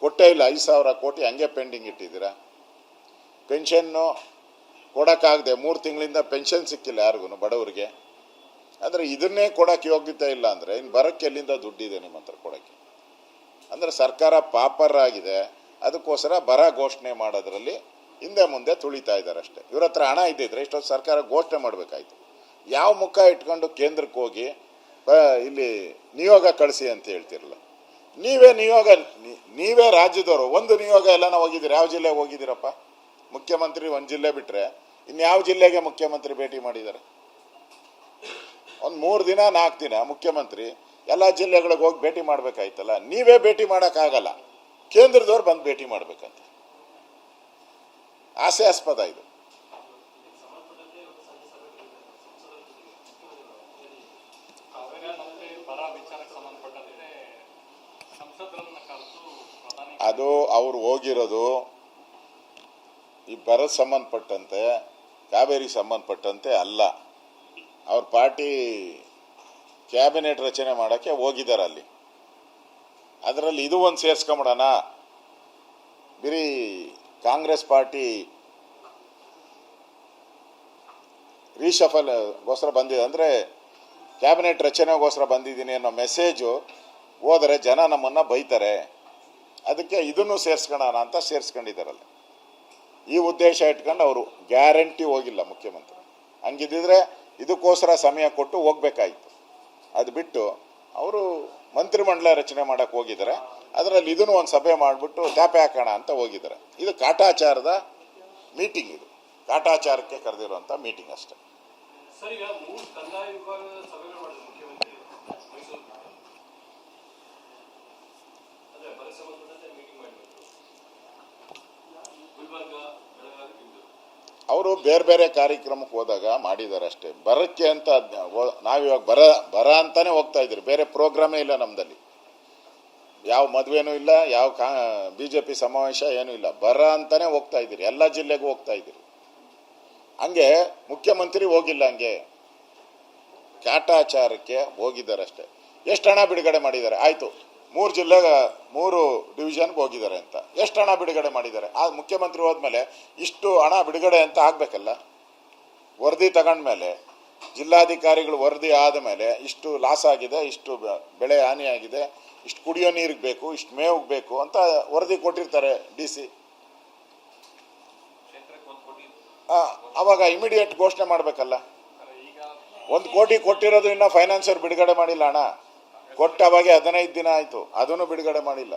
ಕೊಟ್ಟೇ ಇಲ್ಲ. 5,000 ಕೋಟಿ ಹಂಗೆ ಪೆಂಡಿಂಗ್ ಇಟ್ಟಿದ್ದೀರಾ. ಪೆನ್ಷನ್ನು ಕೊಡೋಕ್ಕಾಗದೆ 3 ತಿಂಗಳಿಂದ ಪೆನ್ಷನ್ ಸಿಕ್ಕಿಲ್ಲ ಯಾರಿಗೂ ಬಡವರಿಗೆ. ಆದರೆ ಇದನ್ನೇ ಕೊಡೋಕ್ಕೆ ಯೋಗ್ಯತೆ ಇಲ್ಲ ಅಂದರೆ ಇನ್ನು ಬರೋಕ್ಕೆ ಎಲ್ಲಿಂದ ದುಡ್ಡಿದೆ ನಿಮ್ಮ ಹತ್ರ ಕೊಡೋಕ್ಕೆ? ಅಂದರೆ ಸರ್ಕಾರ ಪಾಪರ್ ಆಗಿದೆ. ಅದಕ್ಕೋಸ್ಕರ ಬರ ಘೋಷಣೆ ಮಾಡೋದ್ರಲ್ಲಿ ಹಿಂದೆ ಮುಂದೆ ತುಳಿತಾ ಇದ್ದಾರೆ ಅಷ್ಟೇ. ಇವ್ರ ಹತ್ರ ಹಣ ಇದ್ದಿದ್ರೆ ಇಷ್ಟೊಂದು ಸರ್ಕಾರ ಘೋಷಣೆ ಮಾಡಬೇಕಾಯ್ತು. ಯಾವ ಮುಖ ಇಟ್ಕೊಂಡು ಕೇಂದ್ರಕ್ಕೆ ಹೋಗಿ ಇಲ್ಲಿ ನಿಯೋಗ ಕಳಿಸಿ ಅಂತ ಹೇಳ್ತಿರಲ್ಲ. ನೀವೇ ರಾಜ್ಯದವರು. ಒಂದು ನಿಯೋಗ ಎಲ್ಲನ ಹೋಗಿದ್ದೀರಿ? ಯಾವ ಜಿಲ್ಲೆಗೆ ಹೋಗಿದ್ದೀರಪ್ಪ? ಮುಖ್ಯಮಂತ್ರಿ ಒಂದು ಜಿಲ್ಲೆ ಬಿಟ್ಟರೆ ಇನ್ಯಾವ ಜಿಲ್ಲೆಗೆ ಮುಖ್ಯಮಂತ್ರಿ ಭೇಟಿ ಮಾಡಿದ್ದಾರೆ? ಒಂದು 3 ದಿನ 4 ದಿನ ಮುಖ್ಯಮಂತ್ರಿ ಎಲ್ಲ ಜಿಲ್ಲೆಗಳಿಗೆ ಹೋಗಿ ಭೇಟಿ ಮಾಡಬೇಕಾಯ್ತಲ್ಲ. ನೀವೇ ಭೇಟಿ ಮಾಡೋಕ್ಕಾಗಲ್ಲ, ಕೇಂದ್ರದವ್ರು ಬಂದು ಭೇಟಿ ಮಾಡಬೇಕಂತ. ಹಾಸ್ಯಾಸ್ಪದ ಇದು. ಅದು ಅವರು ಹೋಗಿರೋದು ಈ ಬರದ ಸಂಬಂಧಪಟ್ಟಂತೆ, ಕಾವೇರಿ ಸಂಬಂಧಪಟ್ಟಂತೆ ಅಲ್ಲ. ಅವ್ರ ಪಾರ್ಟಿ ಕ್ಯಾಬಿನೆಟ್ ರಚನೆ ಮಾಡೋಕ್ಕೆ ಹೋಗಿದ್ದಾರೆ ಅಲ್ಲಿ. ಅದರಲ್ಲಿ ಇದು ಒಂದು ಸೇರಿಸ್ಕೊಂಬಿಡೋಣ. ಬರೀ ಕಾಂಗ್ರೆಸ್ ಪಾರ್ಟಿ ರೀಶಫಲ್ಗೋಸ್ಕರ ಬಂದಿದೆ ಅಂದರೆ ಕ್ಯಾಬಿನೆಟ್ ರಚನೆಗೋಸ್ಕರ ಬಂದಿದ್ದೀನಿ ಅನ್ನೋ ಮೆಸೇಜು ಹೋದರೆ ಜನ ನಮ್ಮನ್ನು ಬೈತಾರೆ. ಅದಕ್ಕೆ ಇದನ್ನು ಸೇರಿಸ್ಕೊಳ್ಳೋಣ ಅಂತ ಸೇರಿಸ್ಕೊಂಡಿದ್ದಾರಲ್ಲ. ಈ ಉದ್ದೇಶ ಇಟ್ಕೊಂಡು ಅವರು ಗ್ಯಾರಂಟಿ ಹೋಗಿಲ್ಲ ಮುಖ್ಯಮಂತ್ರಿ. ಹಂಗಿದ್ದಿದ್ರೆ ಇದಕ್ಕೋಸ್ಕರ ಸಮಯ ಕೊಟ್ಟು ಹೋಗ್ಬೇಕಾಯ್ತು. ಅದು ಬಿಟ್ಟು ಅವರು ಮಂತ್ರಿಮಂಡಲ ರಚನೆ ಮಾಡೋಕ್ಕೆ ಹೋಗಿದ್ದಾರೆ. ಅದರಲ್ಲಿ ಇದನ್ನು ಒಂದು ಸಭೆ ಮಾಡಿಬಿಟ್ಟು ಟ್ಯಾಪೆ ಹಾಕೋಣ ಅಂತ ಹೋಗಿದ್ದಾರೆ. ಇದು ಕಾಟಾಚಾರದ ಮೀಟಿಂಗ್. ಇದು ಕಾಟಾಚಾರಕ್ಕೆ ಕರೆದಿರುವಂಥ ಮೀಟಿಂಗ್ ಅಷ್ಟೇ. ಅವರು ಬೇರೆ ಬೇರೆ ಕಾರ್ಯಕ್ರಮಕ್ಕೆ ಹೋದಾಗ ಮಾಡಿದ್ದಾರೆ ಅಷ್ಟೇ. ಬರಕ್ಕೆ ಅಂತ ನಾವಿವಾಗ ಬರ ಅಂತಾನೆ ಹೋಗ್ತಾ ಇದ್ದೀರಿ. ಬೇರೆ ಪ್ರೋಗ್ರಾಮೇ ಇಲ್ಲ ನಮ್ಮದಲ್ಲಿ. ಯಾವ ಮದುವೆನೂ ಇಲ್ಲ, ಯಾವ BJP ಸಮಾವೇಶ ಏನೂ ಇಲ್ಲ. ಬರ ಅಂತಾನೆ ಹೋಗ್ತಾ ಇದ್ದೀರಿ. ಎಲ್ಲ ಜಿಲ್ಲೆಗೂ ಹೋಗ್ತಾ ಇದ್ದೀರಿ. ಹಂಗೆ ಮುಖ್ಯಮಂತ್ರಿ ಹೋಗಿಲ್ಲ, ಹಂಗೆ ಕಾಟಾಚಾರಕ್ಕೆ ಹೋಗಿದ್ದಾರೆ ಅಷ್ಟೇ. ಎಷ್ಟು ಹಣ ಬಿಡುಗಡೆ ಮಾಡಿದ್ದಾರೆ? ಆಯಿತು, 3 ಜಿಲ್ಲೆಗೆ 3 ಡಿವಿಷನ್ಗೆ ಹೋಗಿದ್ದಾರೆ ಅಂತ ಎಷ್ಟು ಹಣ ಬಿಡುಗಡೆ ಮಾಡಿದ್ದಾರೆ? ಆ ಮುಖ್ಯಮಂತ್ರಿ ಹೋದ್ಮೇಲೆ ಇಷ್ಟು ಹಣ ಬಿಡುಗಡೆ ಅಂತ ಆಗಬೇಕಲ್ಲ. ವರದಿ ತಗೊಂಡ್ಮೇಲೆ, ಜಿಲ್ಲಾಧಿಕಾರಿಗಳು ವರದಿ ಆದಮೇಲೆ ಇಷ್ಟು ಲಾಸ್ ಆಗಿದೆ, ಇಷ್ಟು ಬೆಳೆ ಹಾನಿಯಾಗಿದೆ, ಇಷ್ಟು ಕುಡಿಯೋ ನೀರಿಗೆ ಬೇಕು, ಇಷ್ಟು ಮೇವಿಗೆ ಬೇಕು ಅಂತ ವರದಿ ಕೊಟ್ಟಿರ್ತಾರೆ DC. ಅವಾಗ ಇಮಿಡಿಯೇಟ್ ಘೋಷಣೆ ಮಾಡಬೇಕಲ್ಲ. 1 ಕೋಟಿ ಕೊಟ್ಟಿರೋದು ಇನ್ನೂ ಫೈನಾನ್ಸರ್ ಬಿಡುಗಡೆ ಮಾಡಿಲ್ಲ. ಹಣ ಕೊಟ್ಟ ಅವಾಗ 15 ದಿನ ಆಯಿತು, ಅದನ್ನು ಬಿಡುಗಡೆ ಮಾಡಿಲ್ಲ.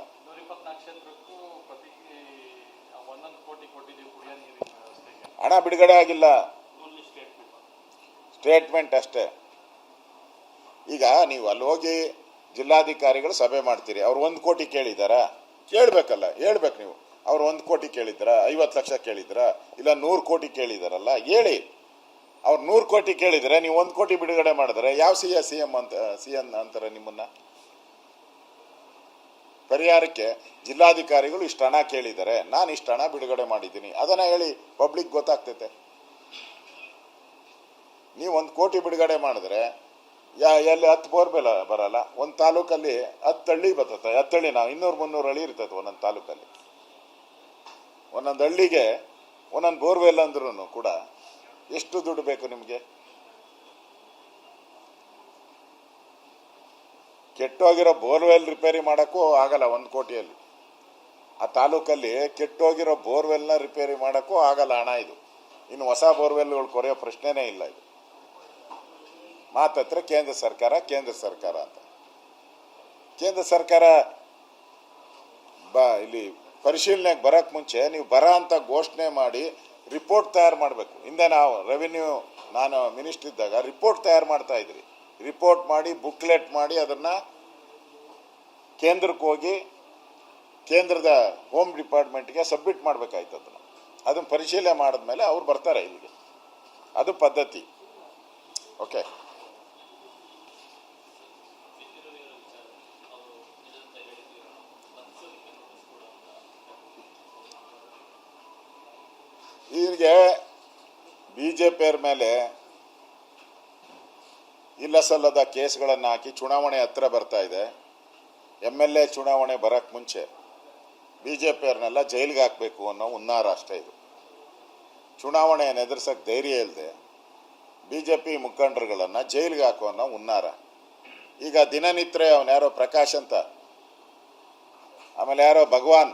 ಹಣ ಬಿಡುಗಡೆ ಆಗಿಲ್ಲ, ಸ್ಟೇಟ್ಮೆಂಟ್ ಅಷ್ಟೇ. ಈಗ ನೀವು ಅಲ್ಲಿ ಹೋಗಿ ಜಿಲ್ಲಾಧಿಕಾರಿಗಳು ಸಭೆ ಮಾಡ್ತೀರಿ. ಅವ್ರು 1 ಕೋಟಿ ಕೇಳಿದಾರಾ? ಕೇಳಬೇಕಲ್ಲ, ಹೇಳ್ಬೇಕು ನೀವು. ಅವ್ರು 1 ಕೋಟಿ ಕೇಳಿದ್ರ, 50 ಲಕ್ಷ ಕೇಳಿದ್ರ, ಇಲ್ಲ 100 ಕೋಟಿ ಕೇಳಿದಾರಲ್ಲ, ಹೇಳಿ. ಅವ್ರು 100 ಕೋಟಿ ಕೇಳಿದರೆ ನೀವು 1 ಕೋಟಿ ಬಿಡುಗಡೆ ಮಾಡಿದ್ರೆ ಯಾವ CM ಅಂತಾರೆ ನಿಮ್ಮನ್ನ? ಪರಿಹಾರಕ್ಕೆ ಜಿಲ್ಲಾಧಿಕಾರಿಗಳು ಇಷ್ಟು ಹಣ ಕೇಳಿದ್ದಾರೆ, ನಾನು ಇಷ್ಟು ಹಣ ಬಿಡುಗಡೆ ಮಾಡಿದ್ದೀನಿ, ಅದನ್ನ ಹೇಳಿ, ಪಬ್ಲಿಕ್ ಗೊತ್ತಾಗ್ತೈತೆ. ನೀವು 1 ಕೋಟಿ ಬಿಡುಗಡೆ ಮಾಡಿದ್ರೆ ಎಲ್ಲಿ 10 ಬೋರ್ವೆಲ್ ಬರಲ್ಲ. ಒಂದು ತಾಲೂಕಲ್ಲಿ 10 ಹಳ್ಳಿ ಬರ್ತದೆ. 10 ಹಳ್ಳಿ, ನಾವು 200-300 ಹಳ್ಳಿ ಇರ್ತೈತೆ ಒಂದೊಂದು ತಾಲೂಕಲ್ಲಿ. ಒಂದೊಂದು ಹಳ್ಳಿಗೆ ಒಂದೊಂದು ಬೋರ್ವೆಲ್ ಅಂದ್ರೂ ಕೂಡ ಎಷ್ಟು ದುಡ್ಡು ಬೇಕು ನಿಮಗೆ? ಕೆಟ್ಟೋಗಿರೋ ಬೋರ್ವೆಲ್ ರಿಪೇರಿ ಮಾಡೋಕ್ಕೂ ಆಗಲ್ಲ 1 ಕೋಟಿಯಲ್ಲಿ. ಆ ತಾಲೂಕಲ್ಲಿ ಕೆಟ್ಟೋಗಿರೋ ಬೋರ್ವೆಲ್ನ ರಿಪೇರಿ ಮಾಡೋಕ್ಕೂ ಆಗಲ್ಲ ಹಣ. ಇದು ಇನ್ನು ಹೊಸ ಬೋರ್ವೆಲ್ಗಳು ಕೊರೆಯೋ ಪ್ರಶ್ನೆನೇ ಇಲ್ಲ. ಇದು ಮಾತತ್ರ ಕೇಂದ್ರ ಸರ್ಕಾರ ಅಂತ. ಕೇಂದ್ರ ಸರ್ಕಾರ ಇಲ್ಲಿ ಪರಿಶೀಲನೆಗೆ ಬರೋಕ್ಕೆ ಮುಂಚೆ ನೀವು ಬರ ಅಂತ ಘೋಷಣೆ ಮಾಡಿ ರಿಪೋರ್ಟ್ ತಯಾರು ಮಾಡಬೇಕು. ಹಿಂದೆ ನಾನು ಮಿನಿಸ್ಟರ್ ಇದ್ದಾಗ ರಿಪೋರ್ಟ್ ತಯಾರು ಮಾಡ್ತಾ ಇದ್ರಿ. ರಿಪೋರ್ಟ್ ಮಾಡಿ, ಬುಕ್ಲೆಟ್ ಮಾಡಿ, ಅದನ್ನು ಕೇಂದ್ರಕ್ಕೆ ಹೋಗಿ ಕೇಂದ್ರದ ಹೋಮ್ ಡಿಪಾರ್ಟ್ಮೆಂಟ್ಗೆ ಸಬ್ಮಿಟ್ ಮಾಡಬೇಕಾಯ್ತು. ಅದನ್ನು ಪರಿಶೀಲನೆ ಮಾಡಿದ್ಮೇಲೆ ಅವ್ರು ಬರ್ತಾರೆ ಇಲ್ಲಿಗೆ. ಅದು ಪದ್ಧತಿ. ಓಕೆ. ಇವ್ರಿಗೆ BJPಯವ್ರ ಮೇಲೆ ಇಲ್ಲ ಸಲ್ಲದ ಕೇಸ್ಗಳನ್ನು ಹಾಕಿ ಚುನಾವಣೆ ಹತ್ರ ಬರ್ತಾ ಇದೆ. MLA ಚುನಾವಣೆ ಬರೋಕ್ಕೆ ಮುಂಚೆ ಬಿ ಜೆ ಪಿಯವ್ರನ್ನೆಲ್ಲ ಜೈಲಿಗೆ ಹಾಕಬೇಕು ಅನ್ನೋ ಹುನ್ನಾರ ಅಷ್ಟೇ ಇದು. ಚುನಾವಣೆಯನ್ನು ಎದುರಿಸೋಕ್ಕೆ ಧೈರ್ಯ ಇಲ್ಲದೆ ಬಿ ಜೆ ಪಿ ಮುಖಂಡರುಗಳನ್ನು ಜೈಲಿಗೆ ಹಾಕೋ ಅನ್ನೋ ಹುನ್ನಾರ. ಈಗ ದಿನನಿತ್ಯ ಅವನು ಯಾರೋ ಪ್ರಕಾಶ್ ಅಂತ, ಆಮೇಲೆ ಯಾರೋ ಭಗವಾನ್